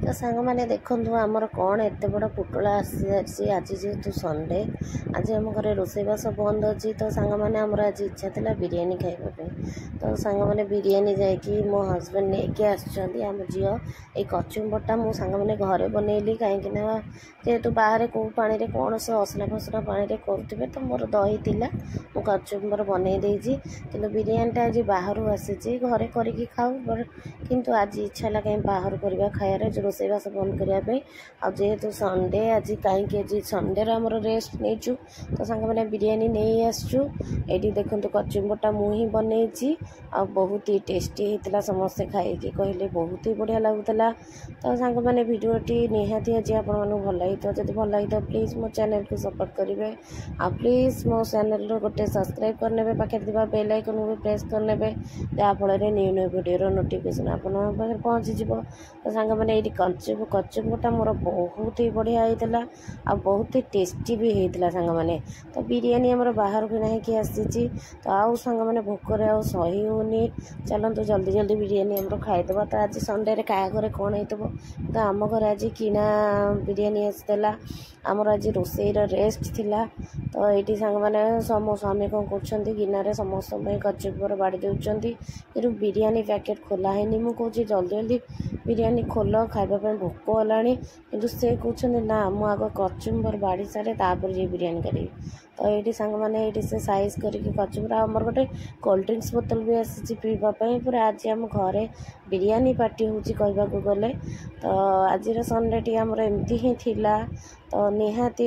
तो सांग मैंने देखु आमर कौन एत बड़ पुटुला आसी आज जेहेतु संडे आज आम घर रोसईबास बंद अच्छी तो सांग मैंने आमर आज इच्छा था बिरियानी खाइबा तो सांग मैंने बिरियानी जाकि मो हजबैंड लेके आम झील ये कचुम्बरटा मो सांग मैंने घरे बनइली कहीं जेहेतु बाहर कौ पानी कौन से असला फसला पानी करुवे तो मोर दही थिला मु कचुम्बर बनई देछि किंतु बिरियानीटा आज बाहर आसी घरे करके खाऊ किंतु आज इच्छा है कहीं बाहर करवा खायार रोसईबास बंद करने आ जेहेतु संडे आज कहीं आज संडे आमर रेस्ट नहीं तो सांग मैंने बिरियानी नहीं आसचु ये देखो कचुम्बरटा मुझे बनई आ बहुत ही टेस्टी होता समस्ते खाई कहले बहुत ही बढ़िया लगुला तो सांग मैंने भिडियोटी निहाती आज आप भल लगी जब भल लगी प्लीज मो चैनल को सपोर्ट करेंगे आ प्लीज मो चैनल गोटे सब्सक्राइब करने पाखे बेल आइकन भी प्रेस करने जहाँफल न्यू न्यू भिडियो नोटिफिकेशन आप पहुँची तो सांग मैंने ये कचुम्बरटा मोर बहुत ही बढ़िया होता आ बहुत ही टेस्टी भी होता सांग मैंने तो बिरियानी आमर बाहर भी ना कि आसी तो आउ सांग मैंने भोकर आ सही होनी चलतु जल्दी जल्दी बिरियानी आमर खाईदे तो आज संडे क्या घरे कौन हो तो आम घर आज किना बिरियानी आसला आमर आज रोसईर रेस्ट थिला तो ये सांग मैंने मो स्वामी कौन कर गिनारे समस्त कचुम्बर बाड़ी देउछंती कि बिरियानी पैकेट खोला है मुझे कौन जल्दी जल्दी बिरियानी खोल खाइबा भोक होलानी किंतु से कहते ना मु आग कचुम्बर बाड़ी सारे तापर जे बिरियानी करी तो ये सांग मैंने ये से साइज करके कचुम्बर आमर गोटे कोल्ड ड्रिंक्स बोतल भी आसी पीवाई पूरा आज आम घरे बिरियानी पार्टी होची कहवाक गले तो आज संडे टी आमर एमती ही थिला तो निहाती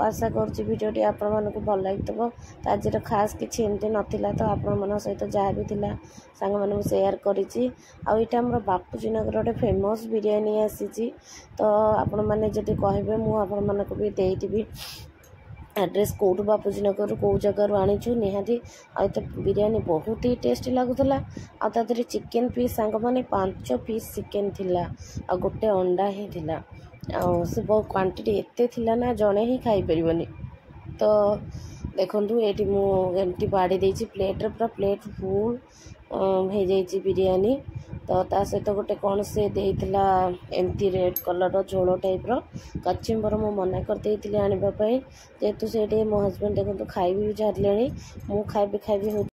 आशा करुँच भिडियोटी आपण मानक भल लगी तो आज खास किसी एमती नाला तो आपण मन सहित जहाँ भी थिला सांग मैंने सेयार करी आईटा आम बापूजी नगर गोटे फेमस बिरियानी आसी तो आपण मैंने जब कहे मुझे मानक भी देदेवी एड्रेस कौटू बापूजी नगर कौ जगार आनीचु निहाती आ तो बिरियानी बहुत ही टेस्टी लगुला आदि चिकेन पीस सांग मैंने 5 पीस चिकेन थिला आ गोटे अंडा ही थिला से बहुत क्वांटिटी एते थिला ना जड़े ही खाई परिबनी तो देखु ये मुझे बाड़ी देछि प्लेट पूरा प्लेट फुल हो जाइए बिरियानी तो ता सहित गोटे कौन से देला एमती रेड कलर झोल टाइप कचुम्बर मु मना करदे आने जेहेतु से मो हजबैंड देखो खाई भी छाड़े मु खाइबी